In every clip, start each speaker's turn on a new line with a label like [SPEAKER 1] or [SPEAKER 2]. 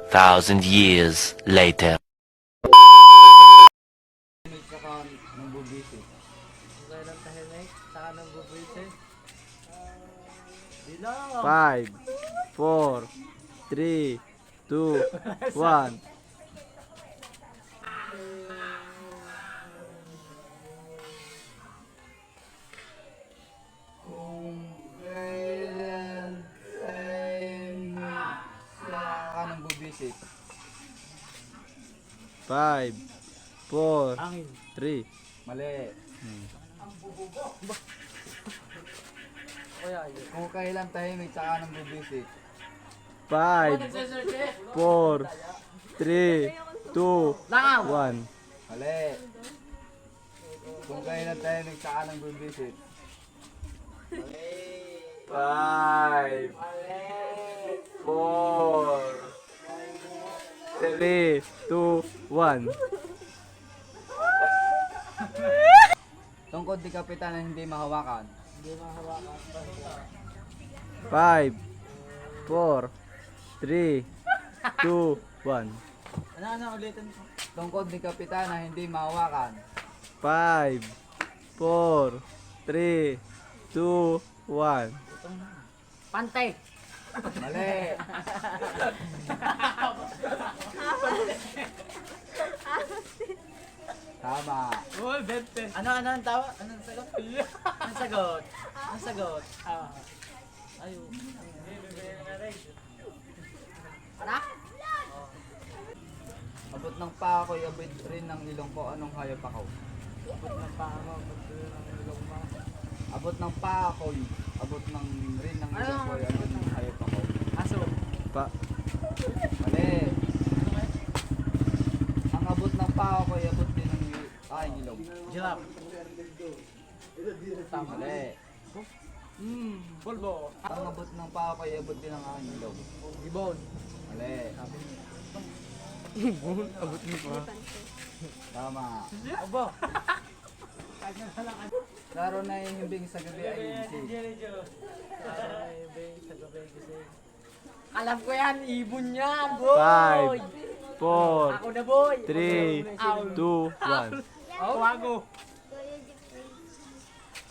[SPEAKER 1] 2,000 years later.
[SPEAKER 2] Saka nang bubisi.
[SPEAKER 3] Kaya lang tahimik, saka nang bubuisit. Bilang!
[SPEAKER 4] 5, 4, 3, 2, 1.
[SPEAKER 2] Saka nang bubisi.
[SPEAKER 4] 5, 4,
[SPEAKER 3] Angin.
[SPEAKER 4] 3.
[SPEAKER 2] Mali.
[SPEAKER 3] Kaya yun.
[SPEAKER 2] Kung kailan tahimik, saka nang bubisi.
[SPEAKER 4] 5, 4, 3, 2,
[SPEAKER 3] Langaw!
[SPEAKER 4] 1.
[SPEAKER 2] Mali. Kung kailan tahimik, saka nang bubisi. 5, 4,
[SPEAKER 4] 3, 2, 1.
[SPEAKER 2] Tungkod di kapitan na hindi mahawakan.
[SPEAKER 3] Hindi mahawakan.
[SPEAKER 4] 5, 4, 3, 2, 1.
[SPEAKER 3] Ano ulitin ko?
[SPEAKER 2] Tungkod di kapitan na hindi mahawakan.
[SPEAKER 4] 5, 4, 3, 2, 1.
[SPEAKER 3] Pante!
[SPEAKER 2] Mali. Tama.
[SPEAKER 3] Uy, bente! Ano ang tawa? Anong sagot? Anong sagot? Anong sagot? Ayaw. Para?
[SPEAKER 2] Abot ng paa ko'y abot rin ng ilong ko. Anong hayop ako?
[SPEAKER 3] Abot ng paa mo, abot ng ilong mo.
[SPEAKER 2] Abot ng paa ko'y abot ng rin ng ilong ko. Anong hayop ako?
[SPEAKER 3] Aso.
[SPEAKER 4] Pa
[SPEAKER 2] Mali. Ang abot ng paa ko'y abot din ng aking ilong.
[SPEAKER 3] Giraffe.
[SPEAKER 2] Mali.
[SPEAKER 3] Pulbo.
[SPEAKER 2] Ang abot ng paa ko'y abot din ng aking ilong.
[SPEAKER 3] Gibon.
[SPEAKER 2] Mali.
[SPEAKER 4] abot mo pa.
[SPEAKER 2] Tama.
[SPEAKER 3] Abo.
[SPEAKER 2] Laro na himbing sa gabi ay gising.
[SPEAKER 3] Alam ko yan, ibon yan, boy!
[SPEAKER 4] 5, 4,
[SPEAKER 3] Ako na, boy!
[SPEAKER 4] 3, 2, 1.
[SPEAKER 3] Ako.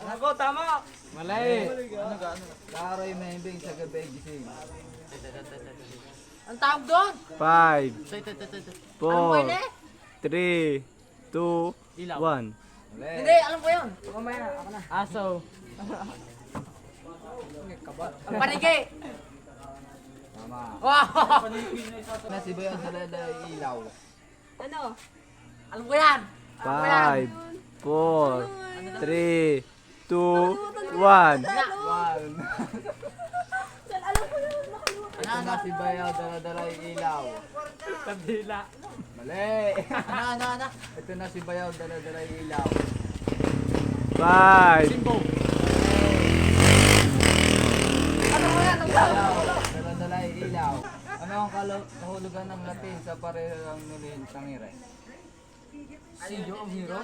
[SPEAKER 3] Ako, tama!
[SPEAKER 2] Mali. Laro ay mahimbing sa gabi ay gising.
[SPEAKER 3] Ang tawag doon?
[SPEAKER 4] 5,
[SPEAKER 3] Alam ko yun
[SPEAKER 4] 4, 3, 2,
[SPEAKER 3] Ilaw.
[SPEAKER 4] 1.
[SPEAKER 2] Mali.
[SPEAKER 3] Hindi, alam ko yun. Mamaya, ako na. Aso. Ang panigi!
[SPEAKER 2] Tama.
[SPEAKER 3] Wow!
[SPEAKER 2] Nasibayan sa dada ilaw.
[SPEAKER 5] Ano?
[SPEAKER 3] Alam ko yan!
[SPEAKER 4] 5, 4, 3, 2, 1.
[SPEAKER 2] One.
[SPEAKER 5] Saan alam ko yun? Nakalimutan.
[SPEAKER 2] Ito nasibayaw dala-dala ilaw.
[SPEAKER 3] Kabila.
[SPEAKER 2] Mali.
[SPEAKER 3] Ano?
[SPEAKER 2] Ito nasibayaw dala-dala ilaw.
[SPEAKER 4] 5,
[SPEAKER 3] Simbo.
[SPEAKER 2] Ilaw. Dala-dala ilaw. Ano ang kahulugan ng Latin sa parehong nulin tangire?
[SPEAKER 3] Sinyo ang hero?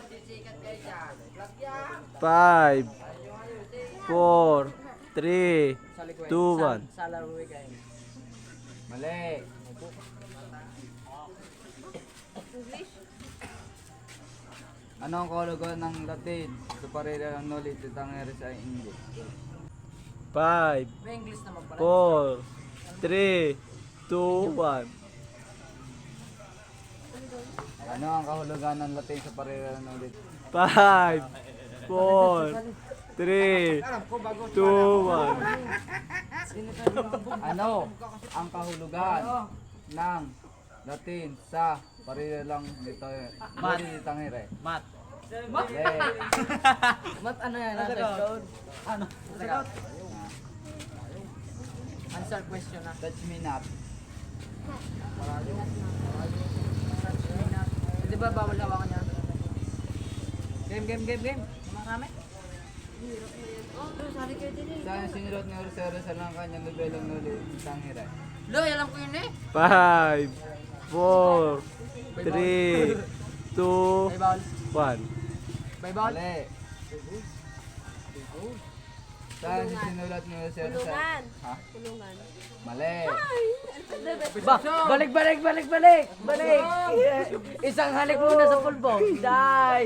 [SPEAKER 4] 5, 4, 3,
[SPEAKER 3] Sa likwid.
[SPEAKER 4] 2, 1.
[SPEAKER 3] Sa laruwi kayo.
[SPEAKER 2] Mali. Ano ang kahulugan ng Latin sa parehong nulin tangire sa English?
[SPEAKER 4] 5,
[SPEAKER 3] May English naman pala.
[SPEAKER 4] 4, 3, 2, 1.
[SPEAKER 2] Ano ang kahulugan ng Latin sa parehong nulin?
[SPEAKER 4] 5, 4, 3, 2, 1.
[SPEAKER 2] Ano ang kahulugan ng Latin sa parilang nito tangire?
[SPEAKER 3] Mat.
[SPEAKER 2] Mali.
[SPEAKER 3] Mat ano yan? Nasa code? Ano? Sagot. Answer question na.
[SPEAKER 2] Touch me not.
[SPEAKER 3] Di ba bawal hawakan niya? Game. Marami?
[SPEAKER 5] Oh, sabi kayo din eh.
[SPEAKER 2] Saan sinilot ni Orsero sa lang kanyang nobelong nuli tangire?
[SPEAKER 3] Loy, alam ko yun eh.
[SPEAKER 4] 5, 4, 3, 2,
[SPEAKER 3] May bawal.
[SPEAKER 4] 1.
[SPEAKER 3] May bawal.
[SPEAKER 2] Mali. Saan sinulat ni Jose Rizal?
[SPEAKER 5] Kulungan.
[SPEAKER 2] Ha?
[SPEAKER 5] Kulungan.
[SPEAKER 2] Mali.
[SPEAKER 3] Balik! Isang halik muna sa pulbo. Die!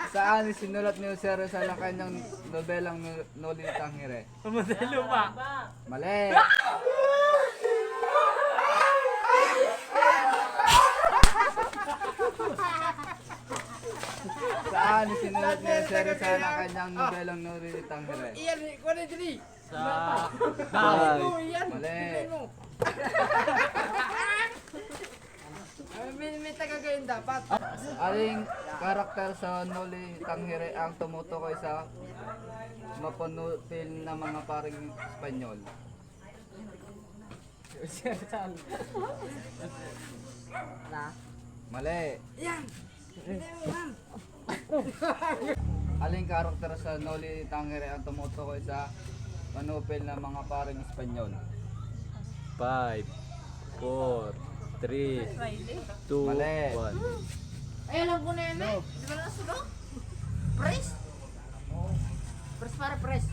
[SPEAKER 2] Saan sinulat ni Jose Rizal ang kanyang nobelang Noli Tangere?
[SPEAKER 3] Madalo pa.
[SPEAKER 2] Mali. Saan sinulat ni Jose Rizal ang kanyang nobelang Noli Tangere?
[SPEAKER 3] Sa...
[SPEAKER 4] Five,
[SPEAKER 2] Mali. Aling karakter sa Noli Tangere ang tumutukoy sa mapanupil na mga paring Espanyol? Mali. Aling karakter sa Noli Tangere ang tumutukoy sa manupil na mga paring Espanyol?
[SPEAKER 4] 5, 4, 3, 2,
[SPEAKER 2] Mali.
[SPEAKER 4] 1.
[SPEAKER 5] Ay, alam ko na yan eh. Di ba nasunog? Press? Press para press.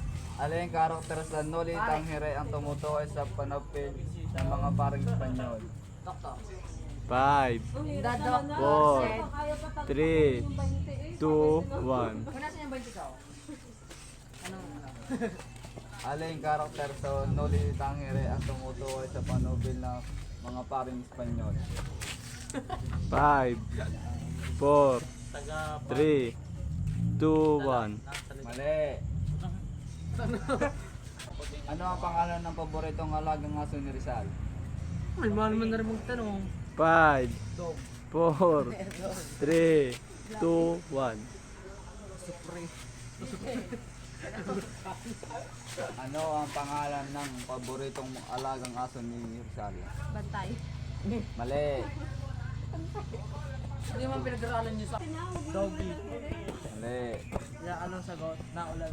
[SPEAKER 2] Aling karakter sa Noli Tangere ang tumutukoy sa panupil ng mga paring Espanyol?
[SPEAKER 4] 5, 4, 3, 2, 1.
[SPEAKER 3] Nasaan yung 20 ka?
[SPEAKER 2] Aling karakter sa Noli Tangere ang tumutukoy sa panupil ng mga paring Espanyol?
[SPEAKER 4] 5, 4, 3, 2, 1.
[SPEAKER 2] Mali. Ano ang pangalan ng paboritong alagang aso ni Rizal?
[SPEAKER 3] Ay, mahal naman na rin magtanong.
[SPEAKER 4] 5, 4, 3, 2, 1.
[SPEAKER 2] Ano ang pangalan ng paboritong alagang aso ni Rizal?
[SPEAKER 5] Bantay.
[SPEAKER 2] Mali.
[SPEAKER 3] Hindi mo pinag-aralan niyo sa... Doggy.
[SPEAKER 2] Mali.
[SPEAKER 3] Kaya anong sagot? Naulan.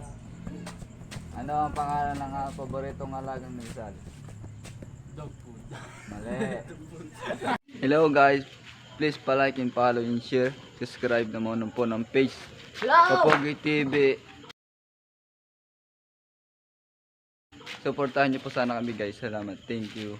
[SPEAKER 2] Ano ang pangalan ng paboritong alagang ni Rizal?
[SPEAKER 3] Dog food.
[SPEAKER 2] Mali. Hello guys, please pa-like and follow and share. Subscribe naman po ng page Kapogi TV. Supportahan niyo po sana kami guys. Salamat. Thank you.